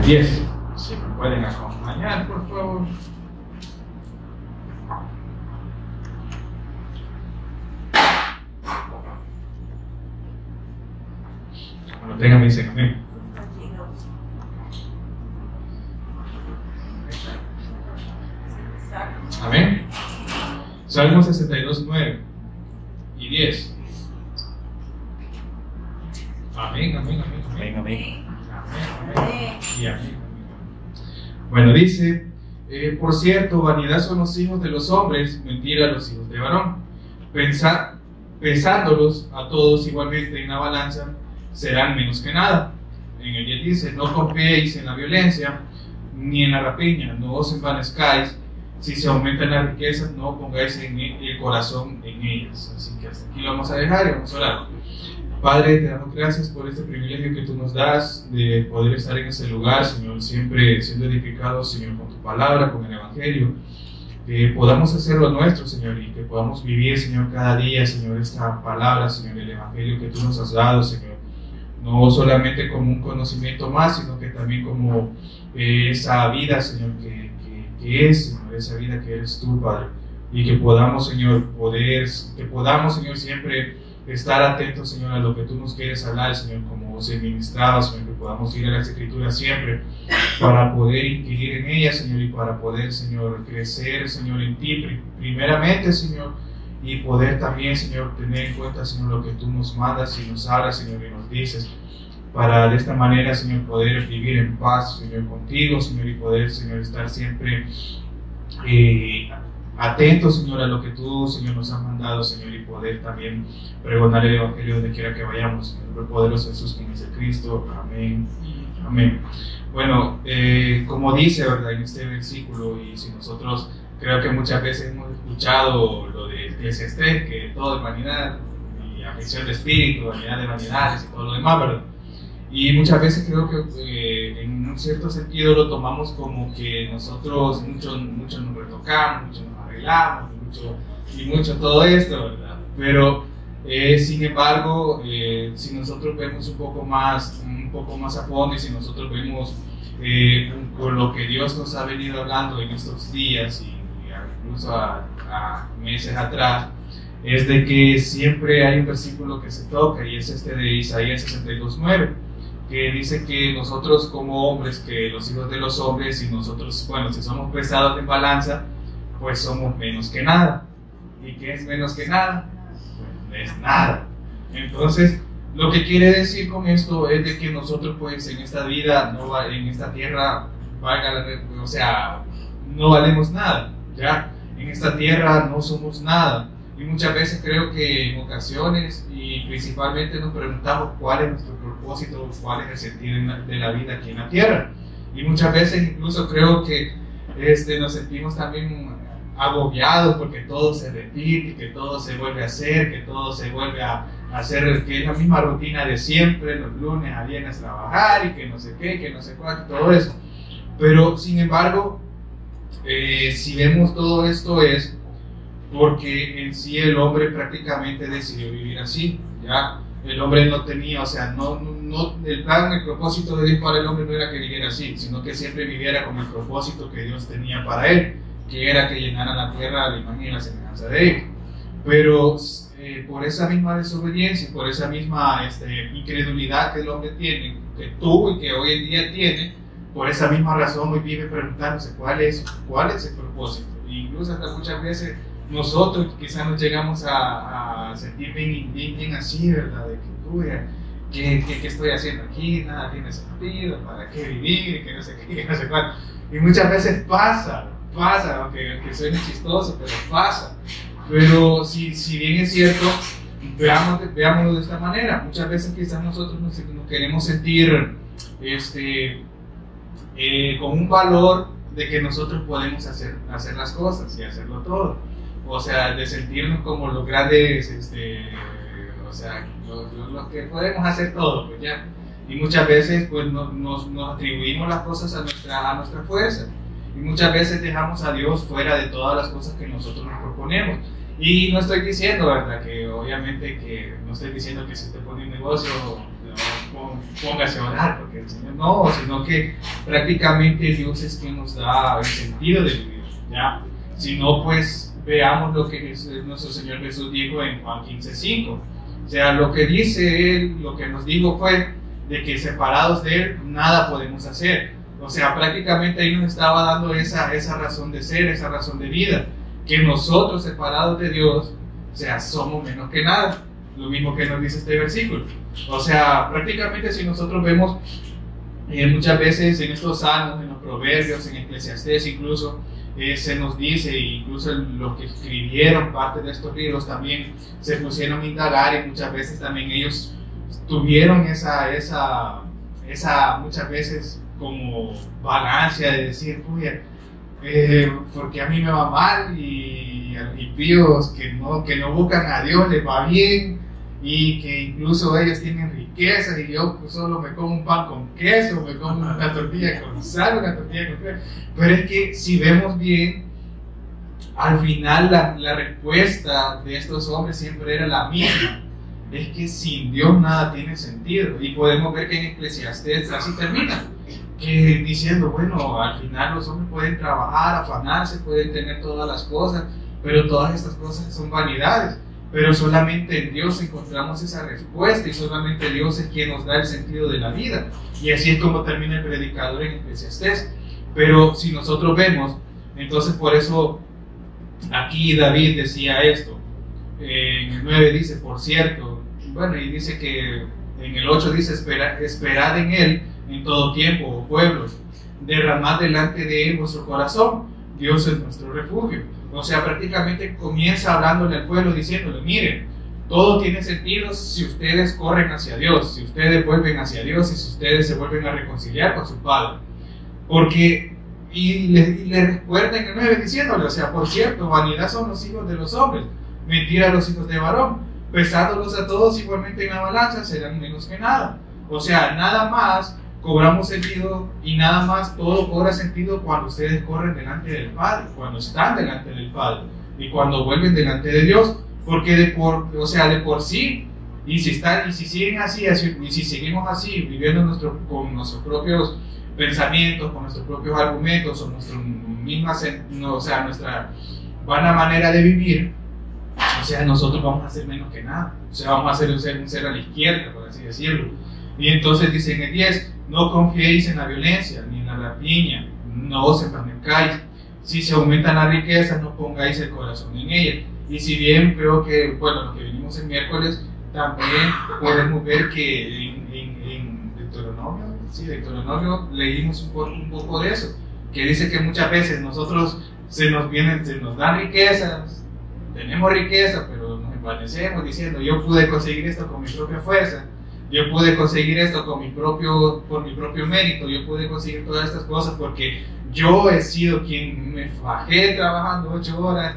10. Si me pueden acompañar, por favor. Cuando tengan, me dicen amén. Amén. Salmo 62, 9 y 10. Amén, amén, amén, amén. Amén. Amén. Y amén. Bueno, dice, por cierto, vanidad son los hijos de los hombres, mentira los hijos de varón. Pesándolos a todos igualmente en la balanza, serán menos que nada. En el 10 dice, no confiéis en la violencia, ni en la rapiña, no os envanezcáis. Si se aumentan las riquezas, no pongáis el corazón en ellas. Así que hasta aquí lo vamos a dejar y vamos a orar. Padre, te damos gracias por este privilegio que tú nos das de poder estar en ese lugar, Señor, siempre siendo edificados, Señor, con tu palabra, con el Evangelio. Que podamos hacer lo nuestro, Señor, y que podamos vivir, Señor, cada día, Señor, esta palabra, Señor, el Evangelio que tú nos has dado, Señor. No solamente como un conocimiento más, sino que también como esa vida, Señor, que es, Señor, esa vida que eres tú, Padre. Y que podamos, Señor, Señor, siempre estar atentos, Señor, a lo que tú nos quieres hablar, Señor, como se ministraba, Señor, que podamos ir a las Escrituras siempre para poder inquirir en ellas, Señor, y para poder, Señor, crecer, Señor, en ti, primeramente, Señor, y poder también, Señor, tener en cuenta, Señor, lo que tú nos mandas y nos hablas, Señor, y nos dices, para de esta manera, Señor, poder vivir en paz, Señor, contigo, Señor, y poder, Señor, estar siempre atentos, Señor, a lo que tú, Señor, nos has mandado, Señor, y poder también pregonar el Evangelio donde quiera que vayamos, en el nombre poderoso de Jesús, quien es el Cristo. Amén. Amén. Bueno, como dice, ¿verdad?, en este versículo, y si nosotros creo que muchas veces hemos escuchado lo de Eclesiastés, que todo es vanidad, y aflicción de espíritu, vanidad de vanidades y todo lo demás, ¿verdad? Y muchas veces creo que en un cierto sentido lo tomamos como que nosotros mucho nos retocamos, mucho nos arreglamos, mucho todo esto, ¿verdad? Pero sin embargo, si nosotros vemos un poco más a fondo, y si nosotros vemos por lo que Dios nos ha venido hablando en estos días y incluso a meses atrás, es de que siempre hay un versículo que se toca, y es este de Isaías 62:9, que dice que nosotros como hombres, que los hijos de los hombres, y nosotros, bueno, si somos pesados en balanza, pues somos menos que nada. ¿Y qué es menos que nada? Pues no es nada. Entonces, lo que quiere decir con esto es de que nosotros, pues, en esta vida, en esta tierra, no valemos nada, ¿ya? En esta tierra no somos nada. Y muchas veces creo que en ocasiones, y principalmente, nos preguntamos cuál es nuestro propósito, cuál es el sentido de la vida aquí en la tierra. Y muchas veces incluso creo que nos sentimos también agobiados porque todo se repite, que todo se vuelve a hacer, que todo se vuelve a hacer, que es la misma rutina de siempre, los lunes a viernes trabajar, y que no sé qué, que no sé cuánto, todo eso. Pero sin embargo, si vemos todo esto, es porque en sí el hombre prácticamente decidió vivir así, ¿ya? El hombre no tenía, el plan, el propósito de Dios para el hombre no era que viviera así, sino que siempre viviera con el propósito que Dios tenía para él, que era que llenara la tierra a la imagen y la semejanza de él. Pero por esa misma desobediencia, por esa misma incredulidad que el hombre tiene, que tuvo y que hoy en día tiene, por esa misma razón hoy vive preguntándose cuál es el propósito. E incluso hasta muchas veces nosotros quizás nos llegamos a sentir bien así, ¿verdad? De que ¿qué estoy haciendo aquí? Nada tiene sentido, ¿para qué vivir? Que no sé qué, que no sé cuál. Y muchas veces pasa, aunque suene chistoso, pero pasa. Pero si bien es cierto, veámoslo de esta manera. Muchas veces quizás nosotros nos queremos sentir con un valor de que nosotros podemos hacer las cosas y hacerlo todo. O sea, de sentirnos como los grandes, los que podemos hacer todo, pues ya. Y muchas veces pues nos atribuimos las cosas a nuestra fuerza. Y muchas veces dejamos a Dios fuera de todas las cosas que nosotros nos proponemos. Y no estoy diciendo, ¿verdad? Que obviamente que no estoy diciendo que si usted pone un negocio, póngase a orar, porque el Señor no, sino que prácticamente Dios es quien nos da el sentido de vivir, ¿ya? Si no, pues veamos lo que nuestro Señor Jesús dijo en Juan 15:5. O sea, lo que dice Él, lo que nos dijo fue de que separados de Él nada podemos hacer. O sea, prácticamente ahí nos estaba dando esa razón de ser, esa razón de vida, que nosotros separados de Dios, o sea, somos menos que nada. Lo mismo que nos dice este versículo. O sea, prácticamente si nosotros vemos muchas veces en estos salmos, en los proverbios, en Eclesiastés incluso, se nos dice, incluso los que escribieron parte de estos libros también se pusieron a indagar, y muchas veces también ellos tuvieron esa muchas veces como vagancia de decir, oye, porque a mí me va mal y a los impíos que no buscan a Dios les va bien, y que incluso ellos tienen riquezas y yo pues solo me como un pan con queso, me como una tortilla con sal, una tortilla con queso. Pero es que si vemos bien, al final la respuesta de estos hombres siempre era la misma: es que sin Dios nada tiene sentido. Y podemos ver que en Eclesiastés así termina, que diciendo, bueno, al final los hombres pueden trabajar, afanarse, pueden tener todas las cosas, pero todas estas cosas son vanidades. Pero solamente en Dios encontramos esa respuesta, y solamente Dios es quien nos da el sentido de la vida. Y así es como termina el predicador en Eclesiastés. Pero si nosotros vemos, entonces por eso aquí David decía esto. En el 9 dice, por cierto, bueno, y dice que en el 8 dice, esperad en Él en todo tiempo, oh pueblos, derramad delante de Él vuestro corazón, Dios es nuestro refugio. O sea, prácticamente comienza hablándole al pueblo, diciéndole, miren, todo tiene sentido si ustedes corren hacia Dios, si ustedes vuelven hacia Dios y si ustedes se vuelven a reconciliar con su Padre. Porque, y le recuerda en el 9 diciéndole, o sea, por cierto, vanidad son los hijos de los hombres, mentira los hijos de varón, pesándolos a todos igualmente en la balanza serán menos que nada. O sea, nada más cobramos sentido, y nada más todo cobra sentido cuando ustedes corren delante del Padre, cuando están delante del Padre y cuando vuelven delante de Dios, porque de por sí, y si siguen así, y si seguimos así viviendo con nuestros propios pensamientos, con nuestros propios argumentos, o nuestra vana manera de vivir, o sea, nosotros vamos a ser menos que nada, o sea, vamos a ser un ser a la izquierda, por así decirlo. Y entonces dice en el 10, no confiéis en la violencia, ni en la rapiña, no os envanezcáis. Si se aumentan las riquezas, no pongáis el corazón en ellas. Y si bien creo que, bueno, lo que venimos el miércoles, también podemos ver que en Deuteronomio leímos un poco de eso, que dice que muchas veces nosotros se nos dan riquezas, tenemos riqueza, pero nos envanecemos diciendo, yo pude conseguir esto con mi propia fuerza, yo pude conseguir esto por mi propio mérito, yo pude conseguir todas estas cosas porque yo he sido quien me fajé trabajando 8 horas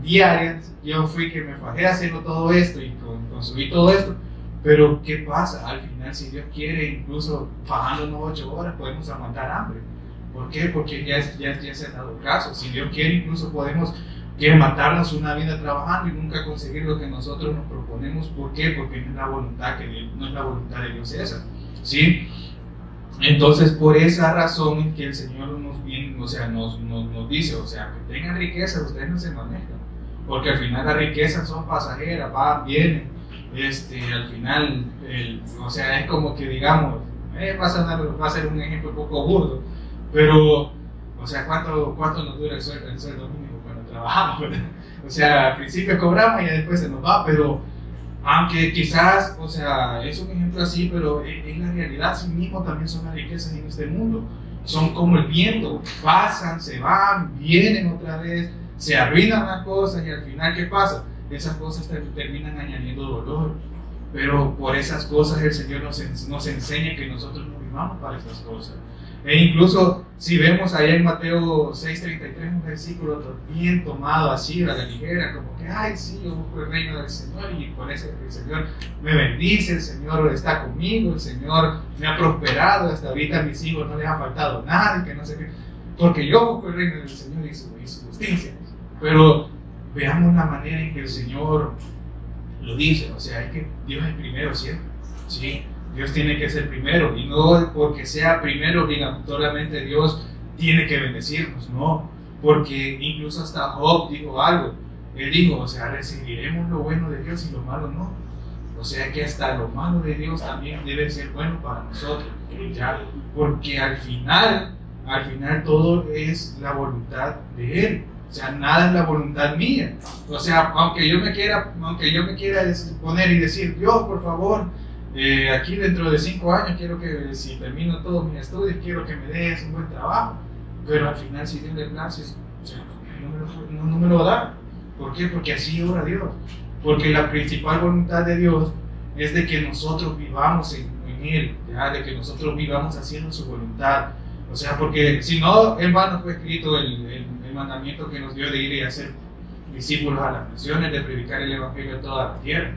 diarias, yo fui quien me fajé haciendo todo esto y construí todo esto. Pero ¿qué pasa? Al final, si Dios quiere, incluso fajándonos 8 horas podemos aguantar hambre. ¿Por qué? Porque ya se ha dado caso. Si Dios quiere, incluso podemos matarnos una vida trabajando y nunca conseguir lo que nosotros nos proponemos. ¿Por qué? Porque no es la voluntad de Dios esa, ¿sí? Entonces, por esa razón es que el Señor nos dice, o sea, que tengan riqueza, ustedes no se manejan, porque al final las riquezas son pasajeras, van, vienen, al final, o sea, es como que digamos, va a ser un ejemplo un poco burdo, pero, o sea, ¿cuánto nos dura el sueldo mínimo cuando trabajamos, ¿verdad? O sea, al principio cobramos y después se nos va, pero aunque quizás, o sea, es un ejemplo así, pero en la realidad sí mismo también son las riquezas en este mundo. Son como el viento, pasan, se van, vienen otra vez, se arruinan las cosas y al final, ¿qué pasa? Esas cosas terminan añadiendo dolor. Pero por esas cosas el Señor nos enseña que nosotros no vivamos para esas cosas. E incluso si vemos ahí en Mateo 6:33 un versículo bien tomado así a la ligera, como que, ay sí, yo busco el reino del Señor y por eso el Señor me bendice, el Señor está conmigo, el Señor me ha prosperado, hasta ahorita a mis hijos no les ha faltado nada y que no sé qué, porque yo busco el reino del Señor y su justicia. Pero veamos la manera en que el Señor lo dice, o sea, es que Dios es primero siempre, ¿sí? Dios tiene que ser primero, y no porque sea primero obligatoriamente Dios tiene que bendecirnos, no, porque incluso hasta Job dijo algo. Él dijo, o sea, recibiremos lo bueno de Dios y lo malo no. O sea que hasta lo malo de Dios también debe ser bueno para nosotros, ¿ya? Porque al final todo es la voluntad de Él. O sea, nada es la voluntad mía. O sea, aunque yo me quiera poner y decir, Dios, por favor, aquí dentro de 5 años quiero que, si termino todos mis estudios, quiero que me des un buen trabajo. Pero al final, si Dios le place, o sea, no me lo da. ¿Por qué? Porque así obra Dios. Porque la principal voluntad de Dios es de que nosotros vivamos en Él, ¿ya? De que nosotros vivamos haciendo su voluntad. O sea, porque si no, en vano fue escrito el mandamiento que nos dio de ir y hacer discípulos a las naciones, de predicar el evangelio a toda la tierra.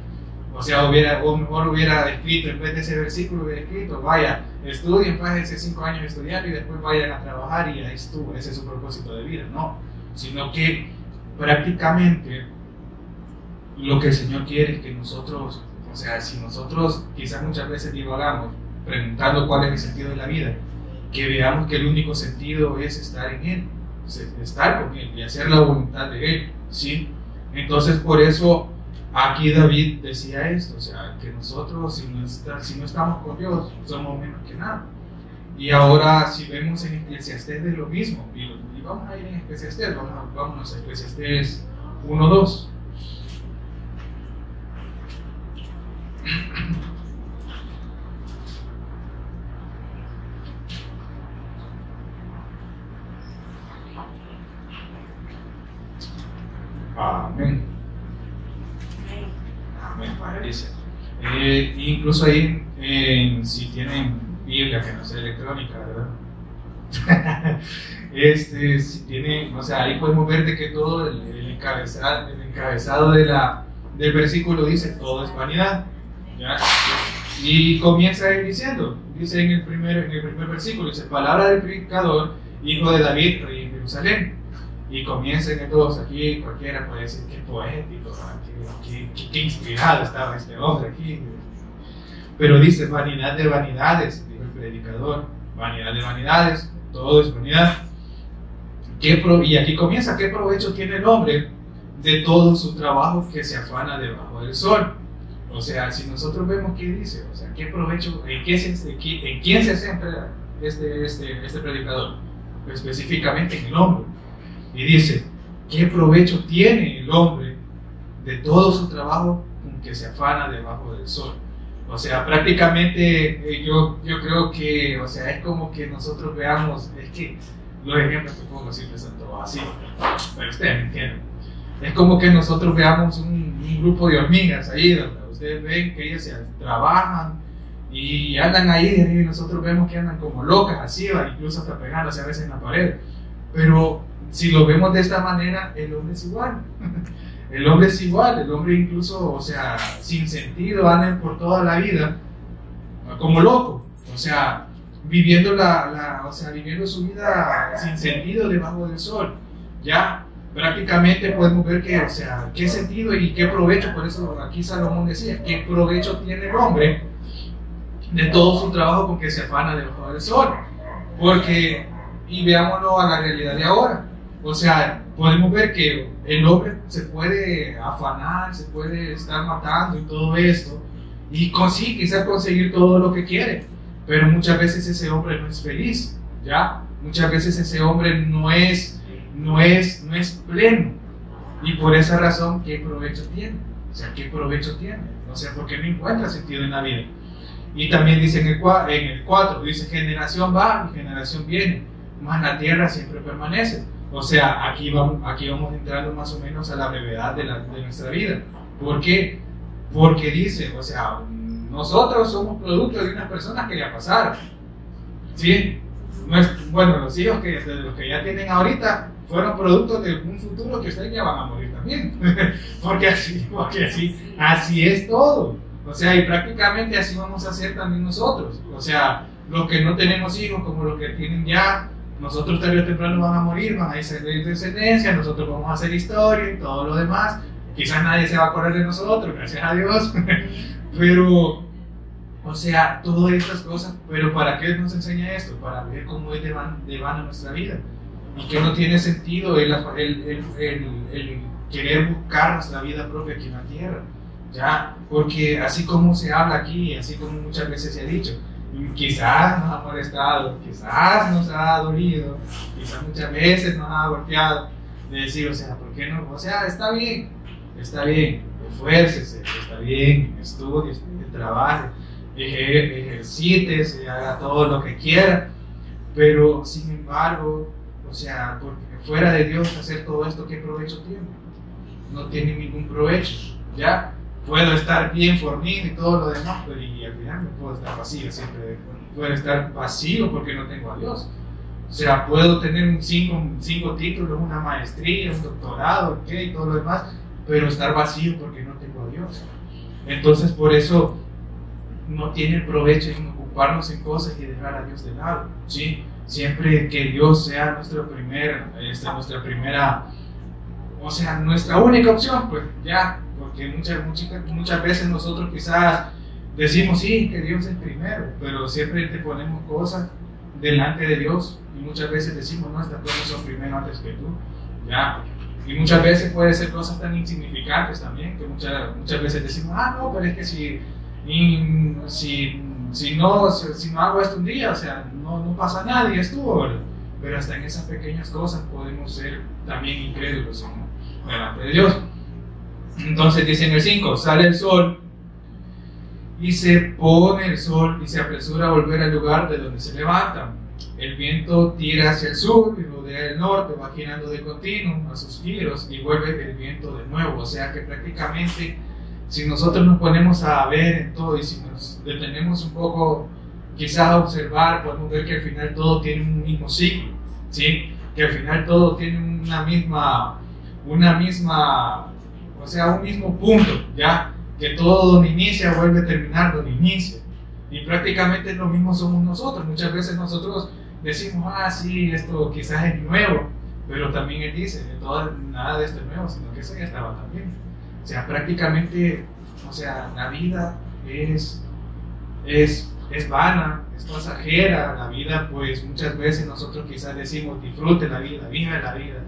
O sea, o mejor hubiera escrito, en vez de ese versículo, hubiera escrito, vaya, estudien, pásense 5 años estudiando y después vayan a trabajar y ahí estuvo, ese es su propósito de vida. No, sino que prácticamente lo que el Señor quiere es que nosotros, o sea, si nosotros quizás muchas veces divagamos preguntando cuál es el sentido de la vida, que veamos que el único sentido es estar en Él, estar con Él y hacer la voluntad de Él, ¿sí? Entonces por eso aquí David decía esto, o sea, que nosotros si no estamos con Dios somos menos que nada. Y ahora si vemos en Eclesiastés de lo mismo, y vamos a ir en Eclesiastés, vámonos a Eclesiastés 1:2. Amén. Amén, parece. Incluso ahí, si tienen Biblia, que no sea electrónica, ¿verdad? Si tienen, o sea, ahí podemos ver de que todo el encabezado del versículo dice: todo es vanidad, ¿ya? Y comienza él diciendo, dice en el primer versículo, dice: palabra del predicador, hijo de David, rey en Jerusalén. Y comienza en el 2, aquí cualquiera puede decir: qué poético, qué inspirado estaba este hombre aquí. Pero dice: vanidad de vanidades, dijo el predicador, vanidad de vanidades, todo es vanidad. Y aquí comienza: ¿qué provecho tiene el hombre de todo su trabajo que se afana debajo del sol? O sea, si nosotros vemos qué dice, o sea, ¿qué provecho, en quién se centra este predicador? Específicamente en el hombre. Y dice: ¿qué provecho tiene el hombre de todo su trabajo con que se afana debajo del sol? O sea, prácticamente yo creo que, o sea, es como que nosotros veamos, es que los ejemplos que pongo siempre son todos así, pero ustedes me entienden. Es como que nosotros veamos un grupo de hormigas ahí, donde ustedes ven que ellas trabajan y andan ahí, y nosotros vemos que andan como locas, así, incluso hasta pegándose a veces en la pared. Pero si lo vemos de esta manera, el hombre es igual. El hombre es igual, el hombre incluso, o sea, sin sentido, anda por toda la vida como loco, o sea, viviendo viviendo su vida sin sentido debajo del sol. Ya prácticamente podemos ver que, o sea, qué sentido y qué provecho, por eso aquí Salomón decía, qué provecho tiene el hombre de todo su trabajo con que se afana debajo del sol. Porque, y veámoslo a la realidad de ahora, o sea, podemos ver que el hombre se puede afanar, se puede estar matando y todo esto, y sí, quizás conseguir todo lo que quiere, pero muchas veces ese hombre no es feliz, ¿ya? Muchas veces ese hombre no es pleno, y por esa razón, ¿qué provecho tiene? O sea, ¿qué provecho tiene? O sea, porque no encuentra sentido en la vida. Y también dice en el 4, dice: generación va y generación viene, mas la tierra siempre permanece. O sea, aquí vamos entrando más o menos a la brevedad de nuestra vida. ¿Por qué? Porque dice, o sea, nosotros somos producto de unas personas que ya pasaron, ¿sí? Bueno, los hijos de los que ya tienen ahorita fueron productos de un futuro que ustedes ya van a morir también. porque así es todo. O sea, y prácticamente así vamos a ser también nosotros. O sea, los que no tenemos hijos como los que tienen ya, nosotros tarde o temprano van a morir, van a ser de descendencia, nosotros vamos a hacer historia y todo lo demás. Quizás nadie se va a acordar de nosotros, gracias a Dios. Pero, O sea, todas estas cosas, pero ¿para qué nos enseña esto? Para ver cómo es de vana nuestra vida y que no tiene sentido el querer buscar nuestra vida propia aquí en la tierra, ¿ya? Porque así como se habla aquí, así como muchas veces se ha dicho, quizás nos ha molestado, quizás nos ha dolido, quizás muchas veces nos ha golpeado, de decir, o sea, ¿por qué no? O sea, está bien, esfuércese, está bien, estudie, trabaje, ejercítese, haga todo lo que quiera, pero sin embargo, o sea, porque fuera de Dios hacer todo esto, ¿qué provecho tiene? No tiene ningún provecho, ¿ya? Puedo estar bien fornido y todo lo demás, pero y al final no puedo estar vacío, siempre puedo estar vacío porque no tengo a Dios. O sea, puedo tener cinco títulos, una maestría, un doctorado, ¿ok? Y todo lo demás, pero estar vacío porque no tengo a Dios. Entonces, por eso no tiene provecho en ocuparnos en cosas y dejar a Dios de lado, ¿sí? Siempre que Dios sea nuestra primera, o sea, nuestra única opción, pues ya, porque muchas veces nosotros quizás decimos, sí, que Dios es primero, pero siempre te ponemos cosas delante de Dios y muchas veces decimos, no, estas cosas son primero antes que tú, ya. Y muchas veces puede ser cosas tan insignificantes también, que muchas veces decimos, no, pero es que si no hago esto un día, o sea, no pasa nada y estuvo, ¿verdad? Pero hasta en esas pequeñas cosas podemos ser también incrédulos delante de Dios. Entonces dice en el 5, sale el sol y se pone el sol y se apresura a volver al lugar de donde se levanta. El viento tira hacia el sur y rodea el norte, va girando de continuo a sus giros y vuelve el viento de nuevo. O sea que prácticamente, si nosotros nos ponemos a ver en todo y si nos detenemos un poco, quizás a observar, podemos ver que al final todo tiene un mismo ciclo, ¿sí? Que al final todo tiene o sea, un mismo punto, ¿ya? Que todo donde inicia vuelve a terminar donde inicia. Y prácticamente lo mismo somos nosotros. Muchas veces nosotros decimos, sí, esto quizás es nuevo, pero también Él dice, nada de esto es nuevo, sino que eso ya estaba también. O sea, prácticamente, o sea, la vida es vana, es pasajera. La vida, pues muchas veces nosotros quizás decimos, disfrute la vida, vive la vida,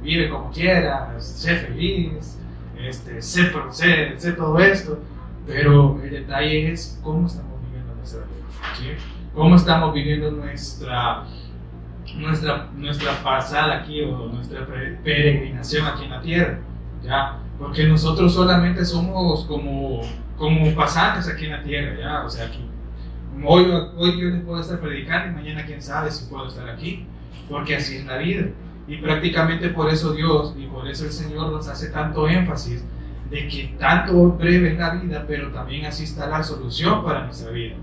vive como quieras, sé feliz, sé todo esto, pero el detalle es cómo estamos viviendo nuestra vida, ¿sí? Cómo estamos viviendo nuestra pasada aquí o nuestra peregrinación aquí en la tierra, ¿ya? Porque nosotros solamente somos como pasantes aquí en la tierra, ¿ya? O sea, aquí, hoy yo les puedo estar predicando y mañana quién sabe si puedo estar aquí, porque así es la vida. Y prácticamente por eso Dios y por eso el Señor nos hace tanto énfasis de que tanto breve es la vida, pero también así está la solución para nuestra vida,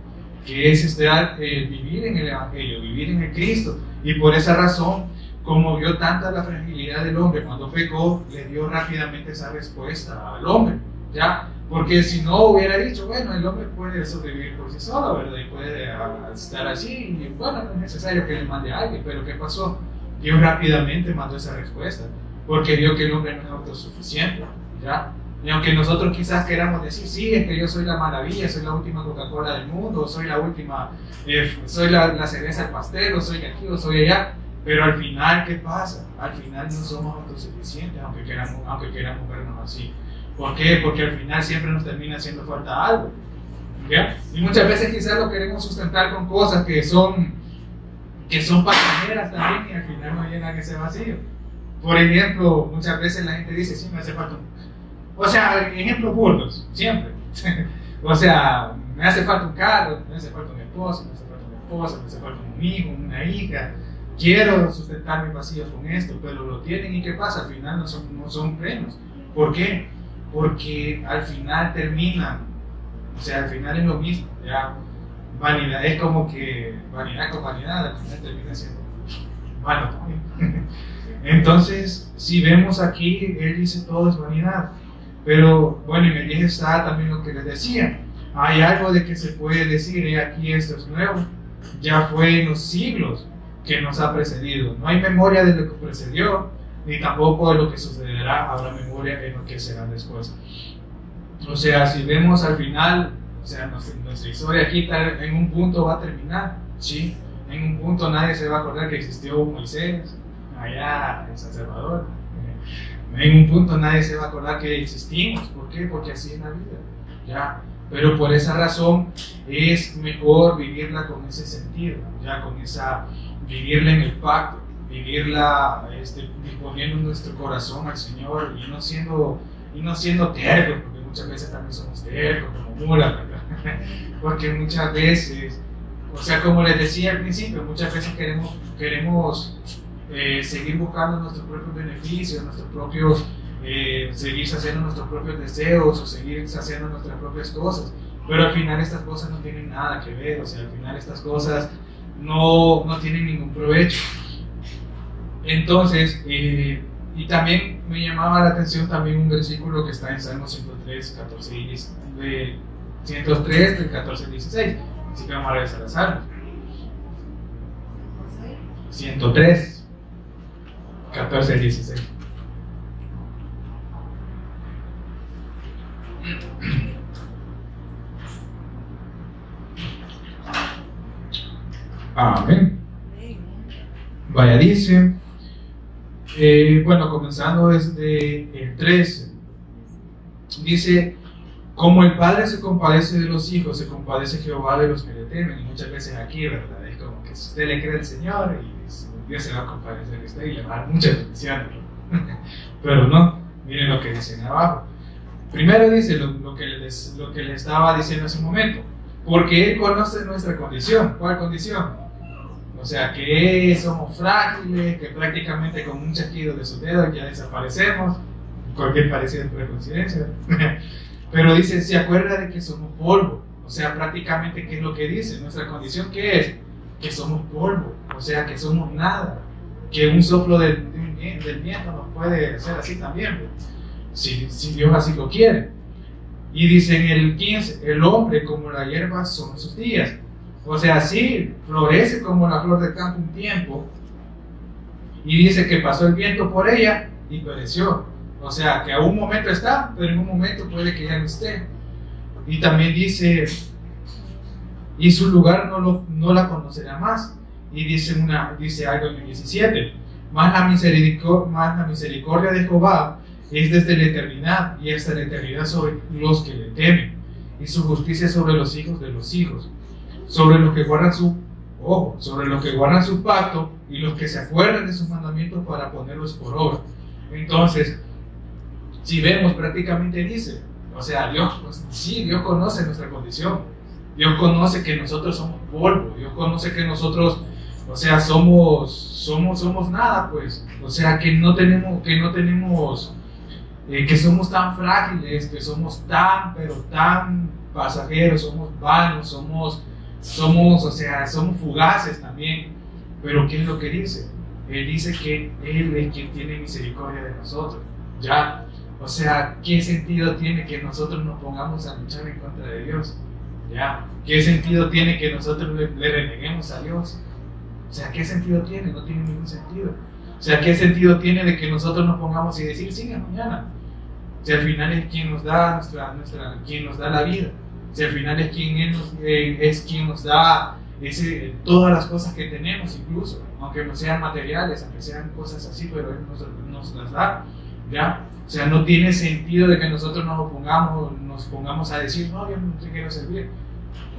que es vivir en el Evangelio, vivir en el Cristo. Y por esa razón, como vio tanta la fragilidad del hombre cuando pecó, le dio rápidamente esa respuesta al hombre, ¿ya? Porque si no hubiera dicho, bueno, el hombre puede sobrevivir por sí solo, ¿verdad? Y puede estar así, y bueno, no es necesario que le mande a alguien, pero ¿qué pasó? Dios rápidamente mandó esa respuesta, porque vio que el hombre no es autosuficiente, ¿ya? Y aunque nosotros quizás queramos decir, sí, es que yo soy la maravilla, soy la última Coca-Cola del mundo, soy la última, soy la cereza del pastel, o soy aquí, o soy allá, pero al final, ¿qué pasa? Al final no somos autosuficientes, aunque queramos vernos así. ¿Por qué? Porque al final siempre nos termina haciendo falta algo, ¿ya? Y muchas veces quizás lo queremos sustentar con cosas que son pasajeras también y al final no llenan ese vacío. Por ejemplo, muchas veces la gente dice, sí, me hace falta o sea, ejemplos burdos, siempre. O sea, me hace falta un carro, me hace falta un esposo, me hace falta una esposa, me hace falta un hijo, una hija. Quiero sustentar mis vacíos con esto, pero lo tienen y ¿qué pasa? Al final no son plenos. ¿Por qué? Porque al final terminan, o sea, al final es lo mismo, ¿ya? Vanidad, es como que vanidad con vanidad, al final termina siendo vano también. Entonces, si vemos aquí, Él dice todo es vanidad. Pero bueno, en el 10 está también lo que les decía. Hay algo de que se puede decir, y aquí esto es nuevo, ya fue en los siglos que nos ha precedido. No hay memoria de lo que precedió, ni tampoco de lo que sucederá, habrá memoria en lo que será después. O sea, si vemos al final, o sea, nuestra historia aquí en un punto va a terminar, ¿sí? En un punto nadie se va a acordar que existió Moisés allá en San Salvador. En un punto nadie se va a acordar que existimos. ¿Por qué? Porque así es la vida, ¿ya? Pero por esa razón es mejor vivirla con ese sentido, ya con esa, vivirla en el pacto, vivirla disponiendo nuestro corazón al Señor y no siendo tercos, porque muchas veces también somos tercos, como mulas, ¿verdad? Porque muchas veces, o sea, como les decía al principio, muchas veces queremos seguir buscando nuestros propios beneficios, nuestros propios, seguir haciendo nuestros propios deseos o seguir haciendo nuestras propias cosas, pero al final estas cosas no tienen nada que ver, o sea, al final estas cosas no tienen ningún provecho. Entonces, y también me llamaba la atención también un versículo que está en Salmo 103, 14 y 103, del 14 al 16, así que vamos a regresar a Salmo 103, 14 al 16. Amén. Vaya, dice, bueno, comenzando desde el 13, dice, como el Padre se compadece de los hijos, se compadece Jehová de los que le temen. Y muchas veces aquí, ¿verdad? Es como que si usted le cree al Señor, y Dios se va a compadecer de usted y le va a dar muchas bendiciones. Pero no, miren lo que dice abajo. Primero dice lo que le estaba diciendo hace un momento, porque Él conoce nuestra condición. ¿Cuál condición? O sea, que somos frágiles, que prácticamente con un chasquido de sus dedos ya desaparecemos, cualquier parecido por coincidencia. Pero dice, se acuerda de que somos polvo. O sea, prácticamente, ¿qué es lo que dice? Nuestra condición, ¿qué es? Que somos polvo, o sea, que somos nada, que un soplo del viento nos puede hacer así también, si Dios así lo quiere. Y dice en el 15, el hombre como la hierba son sus días. O sea, sí, florece como la flor del campo un tiempo, y dice que pasó el viento por ella y pereció. O sea, que a un momento está, pero en un momento puede que ya no esté. Y también dice, y su lugar no la conocerá más. Y dice algo en el 17, más la misericordia de Jehová es desde la eternidad y hasta la eternidad sobre los que le temen, y su justicia sobre los hijos de los hijos, sobre los que guardan sobre los que guardan su pacto y los que se acuerdan de sus mandamientos para ponerlos por obra. Entonces, si vemos, prácticamente dice, o sea, Dios, pues, sí, Dios conoce nuestra condición, Dios conoce que nosotros somos polvo, Dios conoce que nosotros, o sea, somos nada, pues, o sea, que somos tan frágiles, que somos pero tan pasajeros, somos vanos, somos fugaces también. Pero ¿qué es lo que dice? Él dice que Él es quien tiene misericordia de nosotros, ¿ya? O sea, ¿qué sentido tiene que nosotros nos pongamos a luchar en contra de Dios? ¿Ya? ¿Qué sentido tiene que nosotros le reneguemos a Dios? O sea, ¿qué sentido tiene? No tiene ningún sentido. O sea, ¿qué sentido tiene de que nosotros nos pongamos y decir, sigue mañana? Si al final es quien nos da quien nos da la vida. Si al final es quien nos da todas las cosas que tenemos, incluso, aunque no sean materiales, aunque sean cosas así, pero Él nos las da, ¿ya? O sea, no tiene sentido de que nosotros nos pongamos a decir, no, yo no te quiero servir,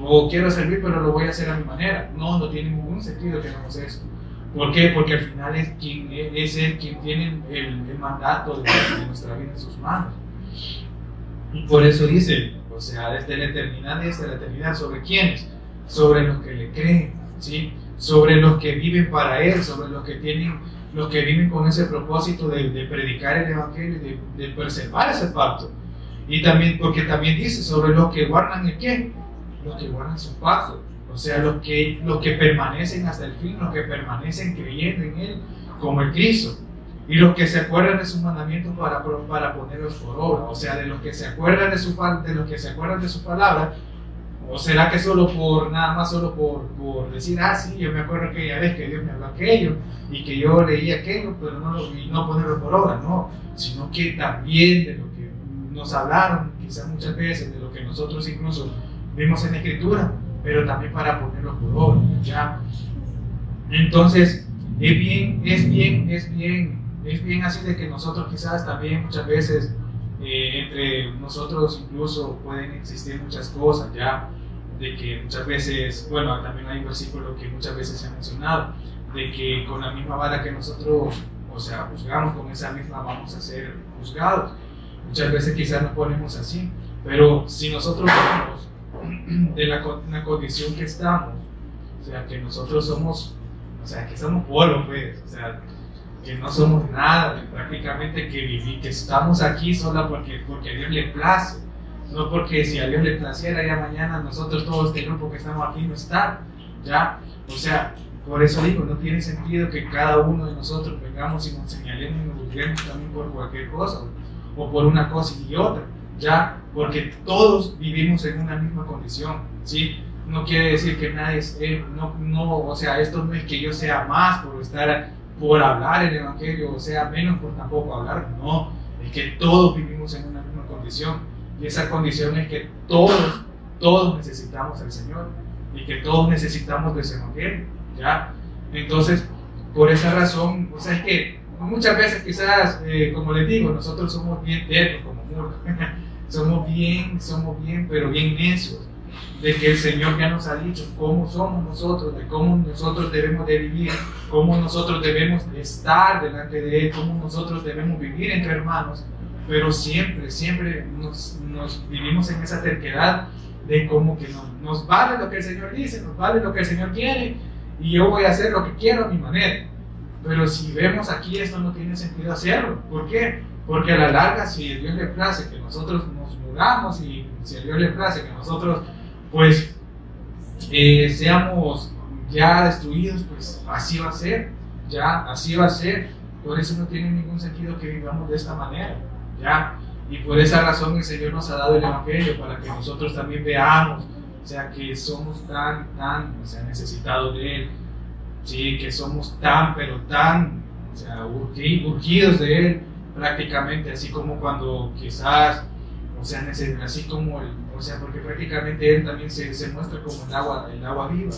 o quiero servir, pero lo voy a hacer a mi manera. No tiene ningún sentido que hagamos eso. ¿Por qué? Porque al final es Él quien tiene el mandato de nuestra vida en sus manos. Y por eso dice, o sea, desde la eternidad y hasta la eternidad, ¿sobre quiénes? Sobre los que le creen, ¿sí? Sobre los que viven para Él, sobre los que viven con ese propósito de predicar el Evangelio y de preservar ese pacto. Y también, porque también dice, sobre los que guardan el qué, los que guardan su pacto. O sea, los que permanecen hasta el fin, los que permanecen creyendo en Él como el Cristo, y los que se acuerdan de sus mandamientos para ponerlos por obra. O sea, de los que se acuerdan de su palabra. ¿O será que solo por decir, sí, yo me acuerdo aquella vez que Dios me habló aquello y que yo leí aquello, pero no ponerlo por obra? No, sino que también nos hablaron quizás muchas veces de lo que nosotros incluso vimos en la Escritura, pero también para ponerlo por obra, ¿ya? Entonces, es bien así de que nosotros quizás también muchas veces, entre nosotros incluso pueden existir muchas cosas, ¿ya? De que muchas veces, bueno, también hay un versículo que muchas veces se ha mencionado, de que con la misma vara que nosotros, o sea, juzgamos, con esa misma vamos a ser juzgados. Muchas veces quizás nos ponemos así, pero si nosotros vemos de la condición que estamos, o sea, que nosotros somos, o sea, que somos polvo, pues, o sea, que no somos nada, prácticamente que estamos aquí solo porque a Dios le place, no porque si a Dios le placiera ya mañana nosotros todos este grupo que estamos aquí no estar, ¿ya? O sea, por eso digo, no tiene sentido que cada uno de nosotros vengamos y nos señalemos y nos juzguemos también por cualquier cosa o por una cosa y otra, ¿ya? Porque todos vivimos en una misma condición, ¿sí? No quiere decir que nadie es, o sea, esto no es que yo sea más por hablar el Evangelio, o sea, menos por tampoco hablar, no, es que todos vivimos en una misma condición, y esa condición es que todos necesitamos al Señor, y que todos necesitamos de ese Evangelio, ¿ya? Entonces, por esa razón, o sea, es que muchas veces quizás, como les digo, nosotros somos bien tercos como muros, somos bien, pero bien necios, de que el Señor ya nos ha dicho cómo somos nosotros, de cómo nosotros debemos de vivir, cómo nosotros debemos de estar delante de Él, cómo nosotros debemos vivir entre hermanos, pero siempre nos vivimos en esa terquedad de como que nos vale lo que el Señor dice, nos vale lo que el Señor quiere, y yo voy a hacer lo que quiero a mi manera. Pero si vemos aquí, esto no tiene sentido hacerlo. ¿Por qué? Porque a la larga, si a Dios le place que nosotros nos mudamos y si a Dios le place que nosotros pues seamos ya destruidos, pues así va a ser, ya, así va a ser. Por eso no tiene ningún sentido que vivamos de esta manera, ya. Y por esa razón el Señor nos ha dado el Evangelio, para que nosotros también veamos, o sea, que somos tan, o sea, necesitados de Él, sí, que somos pero tan, o sea, urgidos de Él, prácticamente, así como cuando quizás, o sea, así como o sea, porque prácticamente Él también se muestra como el agua viva.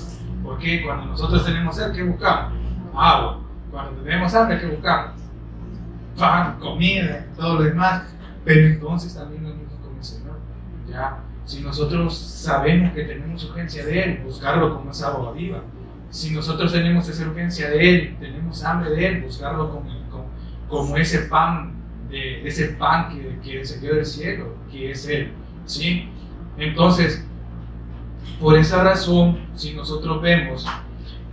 Porque cuando nosotros tenemos sed, ¿qué buscamos? Agua. Cuando tenemos hambre, ¿qué buscamos? Pan, comida, todo lo demás. Pero entonces también lo mismo con el Señor, ¿ya? Si nosotros sabemos que tenemos urgencia de Él, buscarlo como esa agua viva. Si nosotros tenemos esa urgencia de Él, tenemos hambre de Él, buscarlo como ese pan que descendió del cielo, que es Él, ¿sí? Entonces, por esa razón, si nosotros vemos,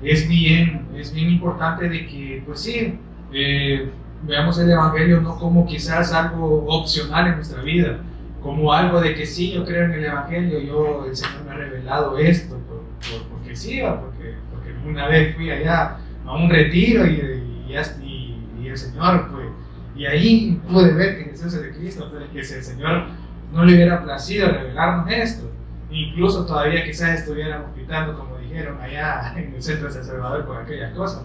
es bien importante de que, pues sí, veamos el Evangelio no como quizás algo opcional en nuestra vida, como algo de que sí, yo creo en el Evangelio, el Señor me ha revelado esto, porque sí, porque una vez fui allá a un retiro y el Señor, pues, y ahí pude ver que Jesús es de Cristo, pero que si el Señor no le hubiera placido revelarnos esto, incluso todavía quizás estuviéramos gritando, como dijeron allá en el centro de San Salvador, con aquellas cosas.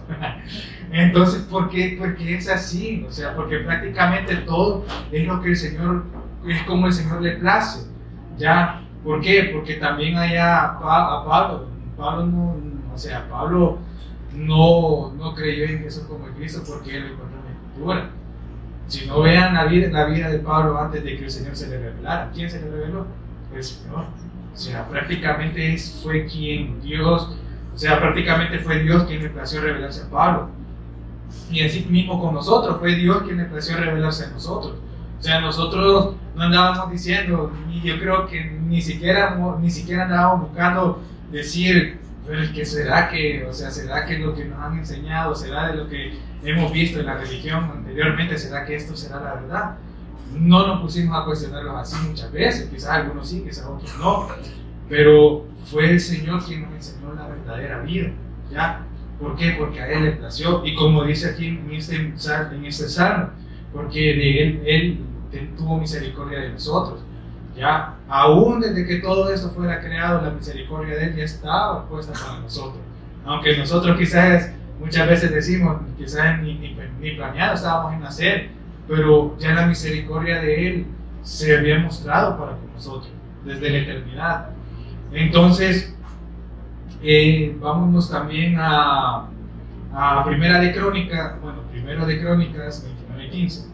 Entonces, ¿por qué? Porque es así, o sea, porque prácticamente todo es lo que el Señor, es como el Señor le place, ¿ya? ¿Por qué? Porque también allá a Pablo no creyó en Jesús como el Cristo porque él lo encontró en la Escritura. Si no vean la vida de Pablo antes de que el Señor se le revelara, ¿quién se le reveló? El Señor. O sea, prácticamente fue Dios quien le plació revelarse a Pablo. Y así mismo con nosotros, fue Dios quien le plació revelarse a nosotros. O sea, nosotros no andábamos diciendo, y yo creo que ni siquiera andábamos buscando decir, pero es que será que lo que nos han enseñado, será de lo que hemos visto en la religión anteriormente, será que esto será la verdad. No nos pusimos a cuestionarlos así muchas veces, quizás algunos sí, quizás otros no, pero fue el Señor quien nos enseñó la verdadera vida, ¿ya? ¿Por qué? Porque a Él le plació, y como dice aquí en este salmo, porque de Él tuvo misericordia de nosotros, ¿ya? Aún desde que todo esto fuera creado, la misericordia de Él ya estaba puesta para nosotros, aunque nosotros quizás muchas veces decimos, quizás ni planeado estábamos en nacer, pero ya la misericordia de Él se había mostrado para con nosotros desde la eternidad. Entonces, vámonos también a Primera de Crónicas, Primero de Crónicas 29:15.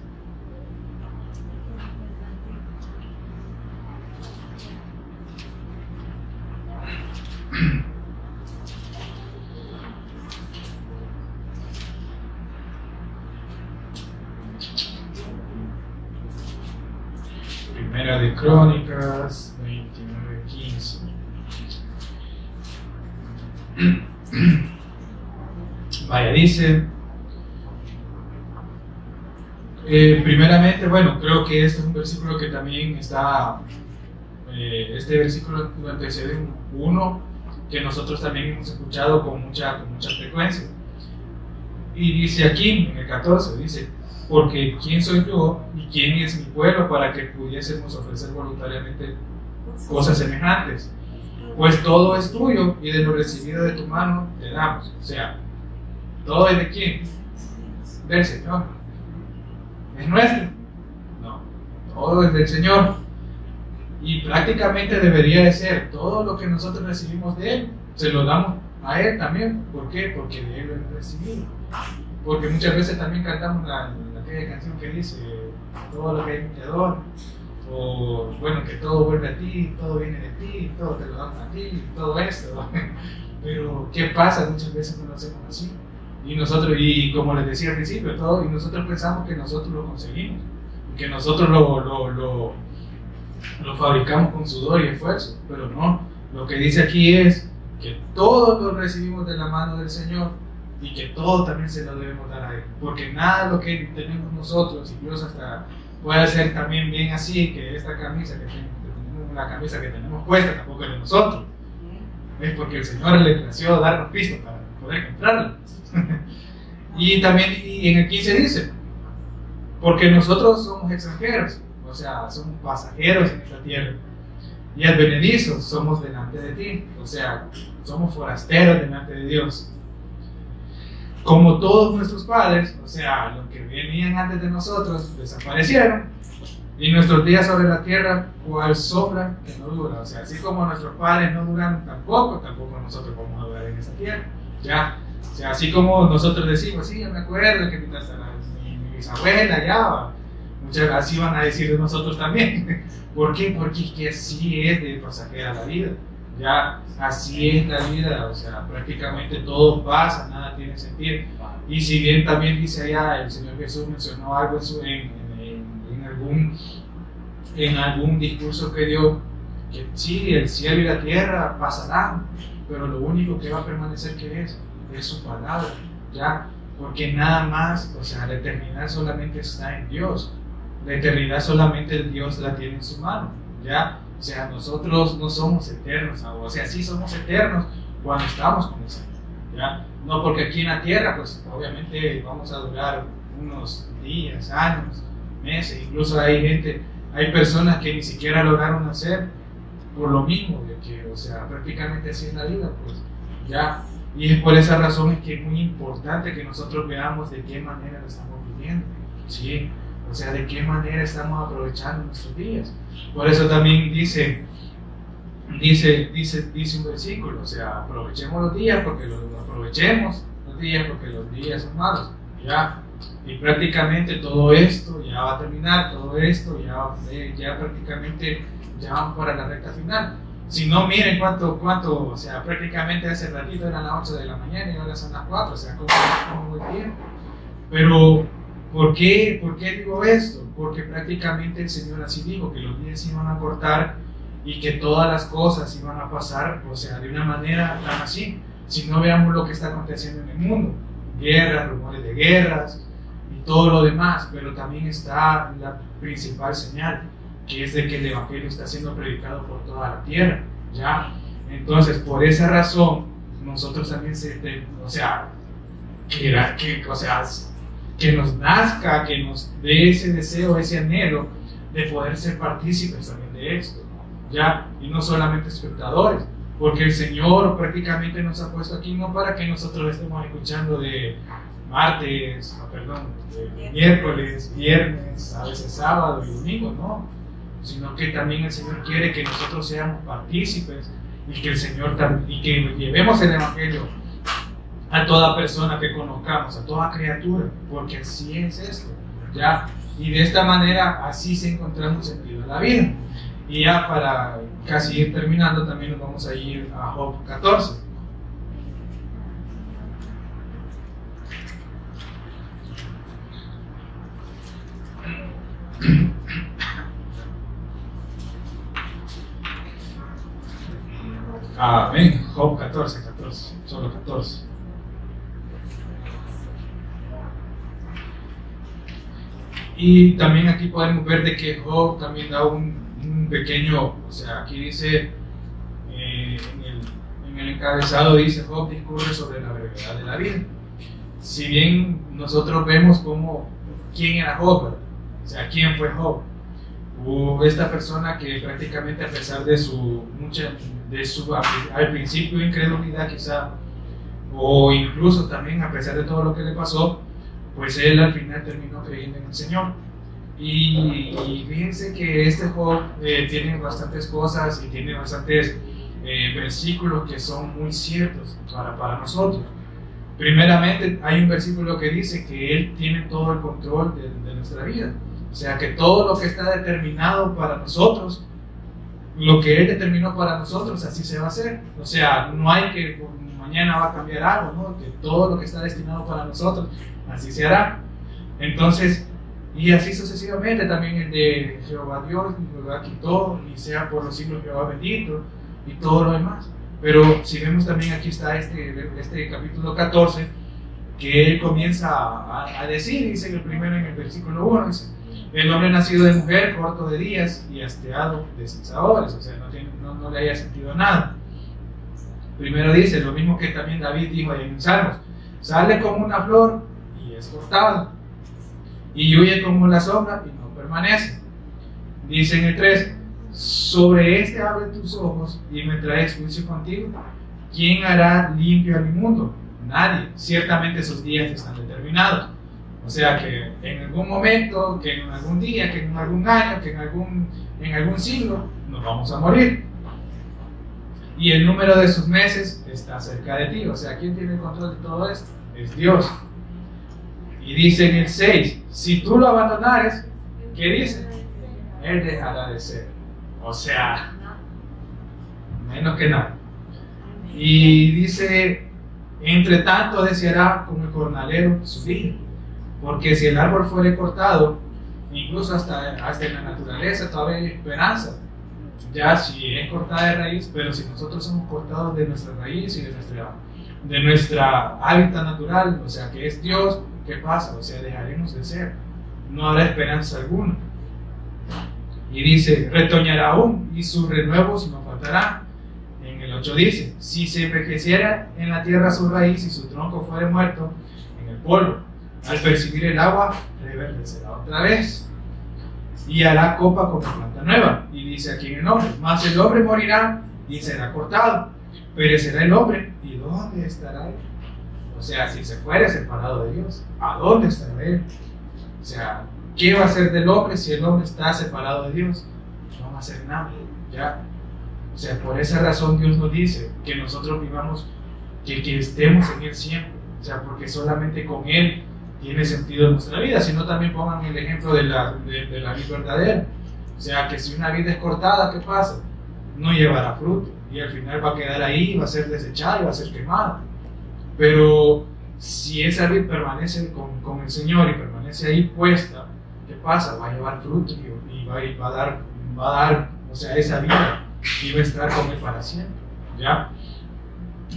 Primera de Crónicas 29:15. Vaya, dice, primeramente, creo que este es un versículo que también está, este versículo lo antecede uno que nosotros también hemos escuchado con mucha frecuencia. Y dice aquí, en el 14, dice, porque ¿quién soy yo y quién es mi pueblo para que pudiésemos ofrecer voluntariamente cosas semejantes? Pues todo es tuyo y de lo recibido de tu mano te damos. O sea, ¿todo es de quién? Del Señor. ¿Es nuestro? No, todo es del Señor. Y prácticamente debería de ser todo lo que nosotros recibimos de Él, se lo damos a Él también. ¿Por qué? Porque de Él lo hemos recibido. Porque muchas veces también cantamos aquella canción que dice, todo lo que hay en ti adoro, o que todo vuelve a ti, todo viene de ti, todo te lo damos a ti, todo esto. Pero ¿qué pasa? Muchas veces no lo hacemos así. Y nosotros, y como les decía al principio, y nosotros pensamos que nosotros lo conseguimos, que nosotros lo fabricamos con sudor y esfuerzo, pero no. Lo que dice aquí es que todo lo recibimos de la mano del Señor y que todo también se lo debemos dar a Él, porque nada de lo que tenemos nosotros, incluso hasta puede ser también bien así, que esta camisa que tenemos, la camisa que tenemos puesta tampoco es de nosotros, es porque el Señor le plació darnos pisto para poder comprarla. Y también en el 15 dice, porque nosotros somos extranjeros, o sea, somos pasajeros en esta tierra, y advenedizos somos delante de ti, o sea, somos forasteros delante de Dios. Como todos nuestros padres, o sea, los que venían antes de nosotros, desaparecieron, y nuestros días sobre la tierra, cual sombra que no dura. O sea, así como nuestros padres no duran tampoco nosotros vamos a durar en esa tierra. Ya, o sea, así como nosotros decimos, sí, yo me acuerdo que mi bisabuela ya, muchas así van a decir de nosotros también. ¿Por qué? Porque que así es de pasajera la vida. Ya, así es la vida, o sea, prácticamente todo pasa, nada tiene sentido. Y si bien también dice allá, el Señor Jesús mencionó algo en algún discurso que dio, que sí, el cielo y la tierra pasarán, pero lo único que va a permanecer que es su palabra, ya, porque nada más, o sea, la eternidad solamente está en Dios, la eternidad solamente Dios la tiene en su mano, ya. O sea, nosotros no somos eternos, o sea, sí somos eternos cuando estamos con el Señor, ¿ya? No porque aquí en la tierra, pues obviamente vamos a durar unos días, años, meses, incluso hay personas que ni siquiera lograron nacer por lo mismo, de que, o sea, prácticamente así es la vida, pues, ¿ya? Y es por esa razón es que es muy importante que nosotros veamos de qué manera lo estamos viviendo, ¿sí? O sea, de qué manera estamos aprovechando nuestros días. Por eso también dice un versículo, o sea, aprovechemos los días porque los días son malos, ¿ya? Y prácticamente todo esto ya va a terminar, todo esto ya prácticamente ya vamos para la recta final. Si no, miren cuánto, o sea, prácticamente hace ratito eran las 8 de la mañana y ahora son las 4, o sea, como muy bien. Pero ¿por qué digo esto? Porque prácticamente el Señor así dijo, que los días se iban a cortar y que todas las cosas iban a pasar, o sea, de una manera tan así. Si no veamos lo que está aconteciendo en el mundo, guerras, rumores de guerras y todo lo demás, pero también está la principal señal, que es de que el Evangelio está siendo predicado por toda la tierra, ¿ya? Entonces, por esa razón, nosotros también que nos nazca, que nos dé ese deseo, ese anhelo de poder ser partícipes también de esto, ¿ya? Y no solamente espectadores, porque el Señor prácticamente nos ha puesto aquí no para que nosotros estemos escuchando de miércoles, viernes, a veces sábado y domingo, no. sino que también el Señor quiere que nosotros seamos partícipes y que el Señor y que llevemos el Evangelio a toda persona que conozcamos, a toda criatura, porque así es esto, ¿ya? Y de esta manera así se encuentra un sentido de la vida. Y ya para casi ir terminando, también nos vamos a ir a Job 14. Amén. Job 14, solo 14. Y también aquí podemos ver de que Job también da un pequeño, o sea, aquí dice, en el encabezado dice, Job discurre sobre la brevedad de la vida. Si bien nosotros vemos quién era Job, ¿verdad? O sea, quién fue Job. Esta persona que prácticamente a pesar de su al principio incredulidad quizá, o incluso también a pesar de todo lo que le pasó, pues él al final terminó creyendo en el Señor. Y fíjense que este Job tiene bastantes cosas y tiene bastantes versículos que son muy ciertos para nosotros. Primeramente hay un versículo que dice que Él tiene todo el control de nuestra vida. O sea, que todo lo que está determinado para nosotros, lo que Él determinó para nosotros, así se va a hacer. O sea, no hay que mañana va a cambiar algo, ¿no? Que todo lo que está destinado para nosotros, así se hará. Entonces, y así sucesivamente, también el de Jehová Dios, Jehová quitó, y sea por los siglos Jehová bendito, y todo lo demás. Pero si vemos también aquí está este capítulo 14, que él comienza a decir, dice el primero en el versículo 1, dice, el hombre nacido de mujer, corto de días y hastiado de sinsabores, o sea, no le haya sentido nada. Primero dice, lo mismo que también David dijo ahí en Salmos, sale como una flor y es cortado, y huye como la sombra y no permanece. Dice en el 3, sobre este abre tus ojos y me traes juicio contigo. ¿Quién hará limpio al inmundo? Nadie. Ciertamente esos días están determinados. O sea que en algún momento, que en algún día, que en algún año, que en algún siglo, nos vamos a morir. Y el número de sus meses está cerca de ti. O sea, ¿quién tiene el control de todo esto? Es Dios. Y dice en el 6, si tú lo abandonares, ¿qué dice? Él dejará de ser. O sea, menos que nada. Y dice, entre tanto deseará como el jornalero su día. Porque si el árbol fuere cortado, incluso hasta en la naturaleza todavía hay esperanza. Ya si es cortada de raíz, pero si nosotros somos cortados de nuestra raíz y de nuestra hábitat natural, o sea que es Dios, ¿qué pasa? O sea, dejaremos de ser. No habrá esperanza alguna. Y dice, retoñará aún y sus renuevos no faltarán. En el 8 dice, si se envejeciera en la tierra su raíz y su tronco fuere muerto en el polvo, al percibir el agua, reverdecerá otra vez y hará copa como planta nueva. Y dice aquí en el hombre, mas el hombre morirá y será cortado, perecerá el hombre, ¿y dónde estará él? O sea, si se fuere separado de Dios, ¿a dónde estará él? O sea, ¿qué va a hacer del hombre si el hombre está separado de Dios? No va a hacer nada, ¿ya? O sea, por esa razón Dios nos dice que nosotros vivamos, que estemos en Él siempre. O sea, porque solamente con Él tiene sentido nuestra vida. Si no, también pongan el ejemplo de la vida verdadera. O sea, que si una vida es cortada, ¿qué pasa? No llevará fruto. Y al final va a quedar ahí, va a ser desechada y va a ser quemada. Pero si esa vida permanece con el Señor y permanece ahí puesta, ¿qué pasa? Va a llevar fruto y va a dar, o sea, esa vida y va a estar con Él para siempre, ¿ya?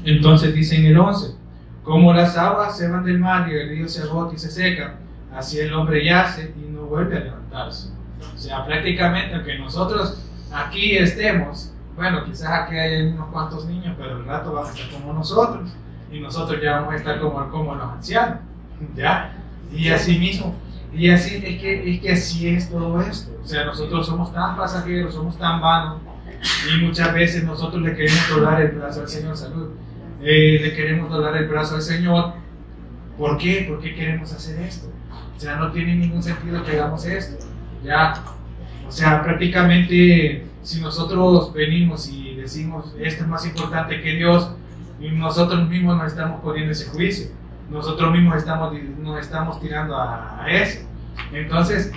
Entonces dice en el 11, como las aguas se van del mar y el río se agota y se seca, así el hombre yace y no vuelve a levantarse. O sea, prácticamente aunque nosotros aquí estemos, bueno, quizás aquí hay unos cuantos niños, pero el rato van a estar como nosotros y nosotros ya vamos a estar como los ancianos, ¿ya? Y así mismo, y así es que así es todo esto. O sea, nosotros somos tan pasajeros, somos tan vanos y muchas veces nosotros le queremos doblar el brazo al Señor, salud. Le queremos doblar el brazo al Señor. ¿Por qué? ¿Por qué queremos hacer esto? O sea, no tiene ningún sentido que hagamos esto, ¿ya? O O sea, prácticamente si nosotros venimos y decimos esto es más importante que Dios, y nosotros mismos nos estamos poniendo ese juicio, nosotros mismos nos estamos tirando a eso. Entonces,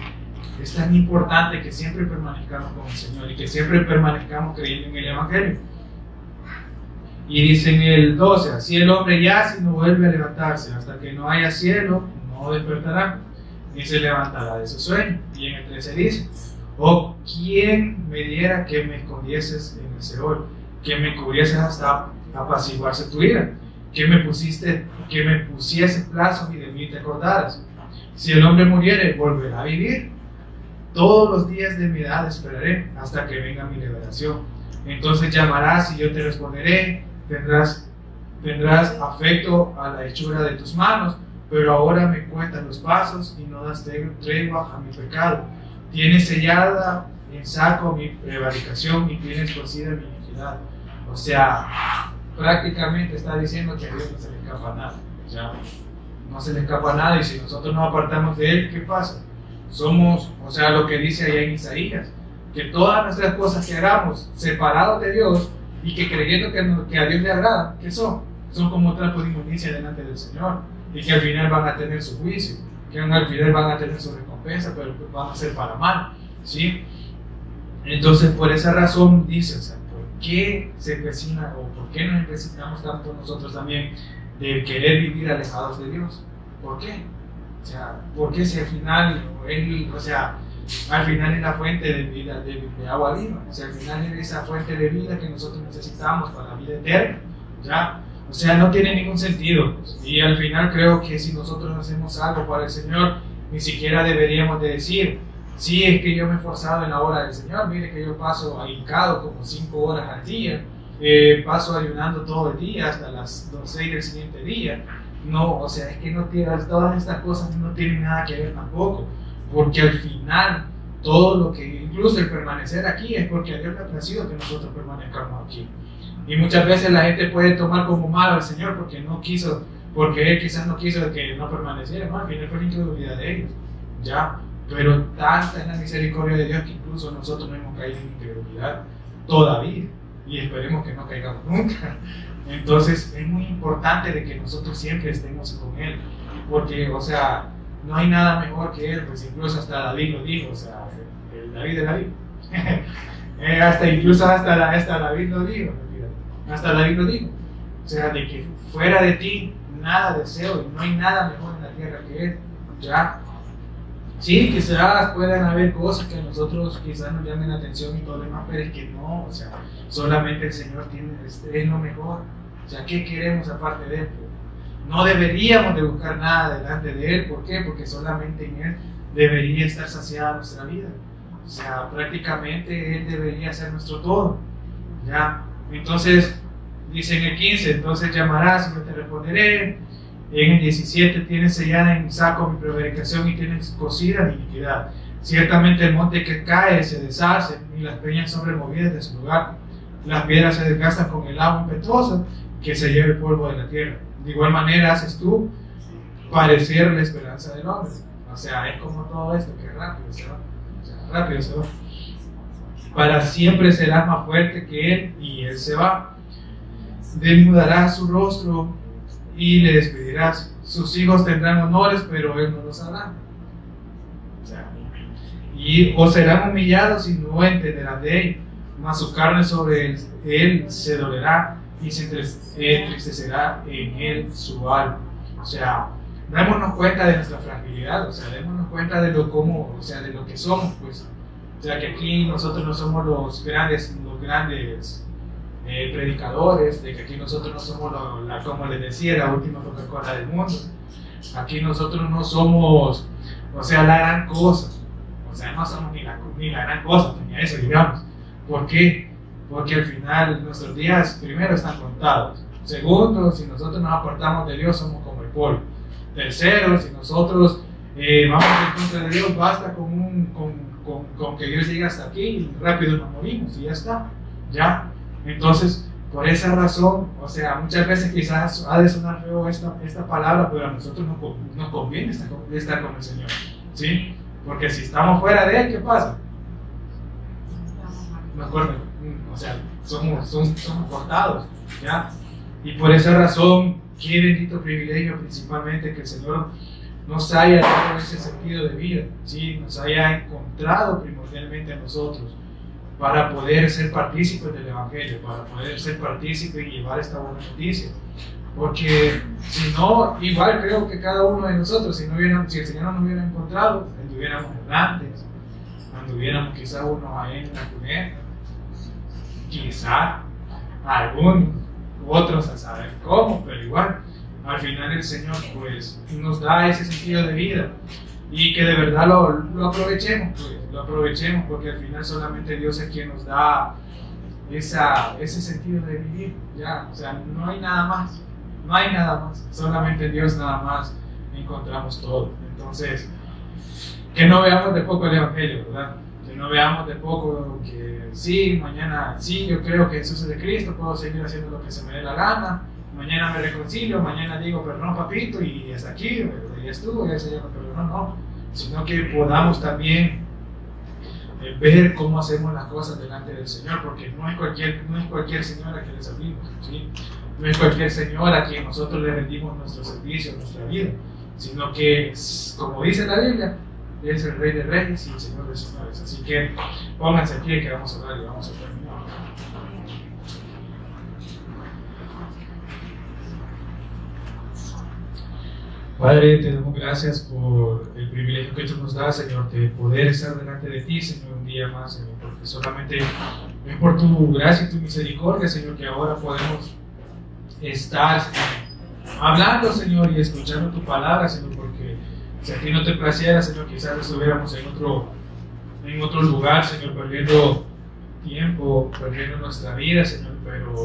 es tan importante que siempre permanezcamos con el Señor y que siempre permanezcamos creyendo en el Evangelio. Y dice en el 12, así el hombre yace y no vuelve a levantarse, hasta que no haya cielo, no despertará, ni se levantará de su sueño. Y en el 13 dice, oh, ¿quién me diera que me escondieses en el Seol, que me cubrieses hasta apaciguarse tu ira, que me pusiese plazo y de mí te acordaras? Si el hombre muriere, volverá a vivir. Todos los días de mi edad esperaré hasta que venga mi liberación. Entonces llamarás y yo te responderé. Tendrás afecto a la hechura de tus manos, pero ahora me cuentas los pasos y no das tregua a mi pecado. Tienes sellada en saco mi prevaricación y tienes cosida mi iniquidad. O sea, prácticamente está diciendo que a Dios no se le escapa nada. Ya, no se le escapa nada, y si nosotros nos apartamos de Él, ¿qué pasa? Somos, o sea, lo que dice allá en Isaías, que todas nuestras cosas que hagamos separados de Dios y que creyendo que a Dios le agrada, ¿qué son? Son como trapo de inmundicia delante del Señor, y que al final van a tener su juicio, que al final van a tener su recompensa, pero van a ser para mal, ¿sí? Entonces, por esa razón dice, o sea, ¿por qué se empecina, o por qué nos empecinamos tanto nosotros también de querer vivir alejados de Dios? ¿Por qué? O sea, porque si al final Él, o sea, al final es la fuente de vida, de agua viva, o sea, al final es esa fuente de vida que nosotros necesitamos para la vida eterna, ¿ya? O sea, no tiene ningún sentido, pues. Y al final creo que si nosotros hacemos algo para el Señor, ni siquiera deberíamos de decir, sí, es que yo me he esforzado en la obra del Señor, mire que yo paso hincado como 5 horas al día, paso ayunando todo el día hasta las 6 del siguiente día. No, o sea, es que no tiene, todas estas cosas no tienen nada que ver tampoco, porque al final todo lo que, incluso el permanecer aquí, es porque a Dios le ha placido que nosotros permanezcamos aquí. Y muchas veces la gente puede tomar como malo al Señor porque no quiso, porque Él quizás no quiso que no permaneciera, ¿no? Al final fue la incredulidad de ellos, ¿ya? Pero tanta es la misericordia de Dios que incluso nosotros no hemos caído en incredulidad todavía, y esperemos que no caigamos nunca. Entonces es muy importante de que nosotros siempre estemos con Él, porque, o sea, no hay nada mejor que Él, pues incluso hasta David lo dijo, o sea, el David de David, hasta David lo dijo, hasta David lo dijo, o sea, de que fuera de ti nada deseo, y no hay nada mejor en la tierra que Él, ¿ya? Sí, quizás puedan haber cosas que a nosotros quizás nos llamen la atención y todo lo demás, pero es que no, o sea, solamente el Señor es lo mejor. O sea, ¿qué queremos aparte de Él? No deberíamos de buscar nada delante de Él. ¿Por qué? Porque solamente en Él debería estar saciada nuestra vida. O sea, prácticamente Él debería ser nuestro todo, ¿ya? Entonces, dice en el 15, entonces llamarás y yo te responderé. En el 17, tienes sellada en saco mi prevaricación y tienes cosida mi iniquidad. Ciertamente el monte que cae se deshace y las peñas son removidas de su lugar. Las piedras se desgastan con el agua impetuosa que se lleva el polvo de la tierra. De igual manera haces tú parecer la esperanza del hombre. O sea, es como todo esto, que rápido se va. O sea, rápido se va. Para siempre serás más fuerte que él y él se va. Desnudarás su rostro y le despedirás. Sus hijos tendrán honores, pero él no los sabrá. O sea, o serán humillados y no entenderán de él, mas su carne sobre él se dolerá y se entristecerá en él su alma. O sea, démonos cuenta de nuestra fragilidad, o sea, démonos cuenta de lo de lo que somos, pues. O sea, que aquí nosotros no somos los grandes predicadores, de que aquí nosotros no somos como les decía, la última Coca-Cola del mundo. Aquí nosotros no somos, o sea, la gran cosa. O sea, no somos ni la gran cosa, ni eso, digamos. ¿Por qué? Porque al final nuestros días, primero, están contados. Segundo, si nosotros nos apartamos de Dios, somos como el polvo. Tercero, si nosotros vamos en contra de Dios, basta con que Dios llegue hasta aquí y rápido nos morimos y ya está. ¿Ya? Entonces, por esa razón, o sea, muchas veces quizás ha de sonar feo esta palabra, pero a nosotros nos conviene estar con el Señor, ¿sí? Porque si estamos fuera de Él, ¿qué pasa? me acuerdo, o sea, somos cortados, ¿ya? Y por esa razón, qué bendito privilegio principalmente que el Señor nos haya dado ese sentido de vida, ¿sí? Nos haya encontrado primordialmente a nosotros para poder ser partícipes del Evangelio, para poder ser partícipes y llevar esta buena noticia. Porque si no, igual creo que cada uno de nosotros, si el Señor no nos hubiera encontrado, estuviéramos errantes, anduviéramos quizá uno ahí en la cuneta, quizá algunos u otros a saber cómo, pero igual al final el Señor pues nos da ese sentido de vida y que de verdad lo aprovechemos, pues, lo aprovechemos, porque al final solamente Dios es quien nos da ese sentido de vivir, ya, o sea, no hay nada más, solamente en Dios nada más encontramos todo. Entonces, que no veamos de poco el Evangelio, ¿verdad? Que no veamos de poco que sí, mañana sí, yo creo que Jesús es de Cristo, puedo seguir haciendo lo que se me dé la gana, mañana me reconcilio, mañana digo perdón papito y hasta aquí, ya estuvo, ya se llama perdón, no, sino que podamos también ver cómo hacemos las cosas delante del Señor, porque no es cualquier Señor a quien le servimos, ¿sí? No es cualquier Señor a quien nosotros le rendimos nuestro servicio, nuestra vida, sino que, como dice la Biblia, es el Rey de Reyes y el Señor de Señores. Así que pónganse aquí que vamos a orar y vamos a terminar. Padre, te damos gracias por el privilegio que tú nos das, Señor, de poder estar delante de ti, Señor, un día más, Señor, porque solamente es por tu gracia y tu misericordia, Señor, que ahora podemos estar, Señor, hablando, Señor, y escuchando tu palabra, Señor, porque si a ti no te placiera, Señor, quizás estuviéramos en otro lugar, Señor, perdiendo tiempo, perdiendo nuestra vida, Señor, pero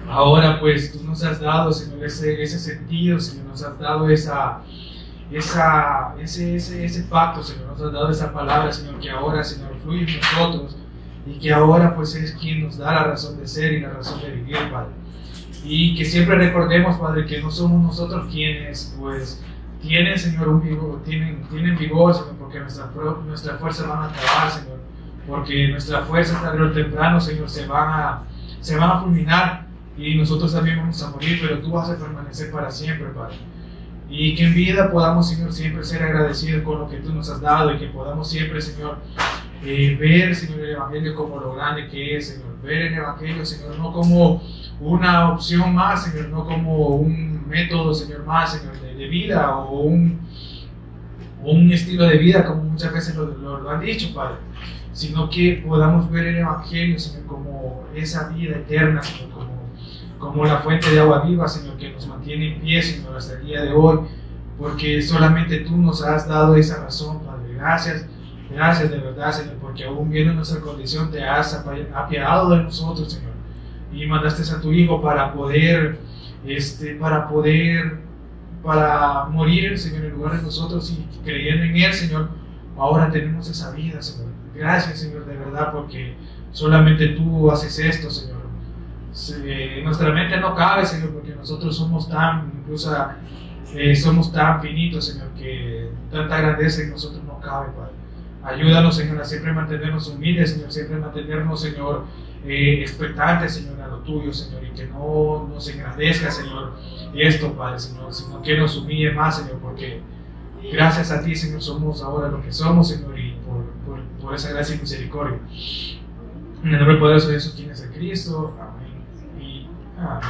ahora pues tú nos has dado, Señor, ese sentido, Señor, nos has dado ese pacto, Señor, nos has dado esa palabra, Señor, que ahora, Señor, fluye en nosotros y que ahora pues es quien nos da la razón de ser y la razón de vivir, Padre. Y que siempre recordemos, Padre, que no somos nosotros quienes pues tienen, Señor, tienen vigor, Señor, porque nuestras fuerzas van a acabar, Señor, porque nuestras fuerzas tarde o temprano, Señor, se van a fulminar y nosotros también vamos a morir, pero tú vas a permanecer para siempre, Padre. Y que en vida podamos, Señor, siempre ser agradecidos con lo que tú nos has dado y que podamos siempre, Señor, ver, Señor, el Evangelio como lo grande que es, Señor, ver el Evangelio, Señor, no como una opción más, Señor, no como un método, Señor, más, Señor, de vida o un estilo de vida, como muchas veces lo han dicho, Padre, sino que podamos ver el Evangelio, Señor, como esa vida eterna, Señor, como la fuente de agua viva, Señor, que nos mantiene en pie, Señor, hasta el día de hoy, porque solamente tú nos has dado esa razón, Padre. Gracias de verdad, Señor, porque aún viendo nuestra condición te has apiadado de nosotros, Señor, y mandaste a tu Hijo para morir, Señor, en lugar de nosotros, y creyendo en Él, Señor, ahora tenemos esa vida, Señor. Gracias, Señor, de verdad, porque solamente tú haces esto, Señor. Nuestra mente no cabe, Señor, porque nosotros somos tan finitos, Señor, que tanta grandeza en nosotros no cabe, Padre. Ayúdanos, Señor, a siempre mantenernos humildes, Señor, siempre mantenernos, Señor, expectantes, Señor, a lo tuyo, Señor, y que no nos engrandezca, Señor, esto, Padre, Señor, sino que nos humille más, Señor, porque gracias a ti, Señor, somos ahora lo que somos, Señor, y por esa gracia y misericordia. En el nombre poderoso de Jesús, quien es el Cristo. Amén y amén.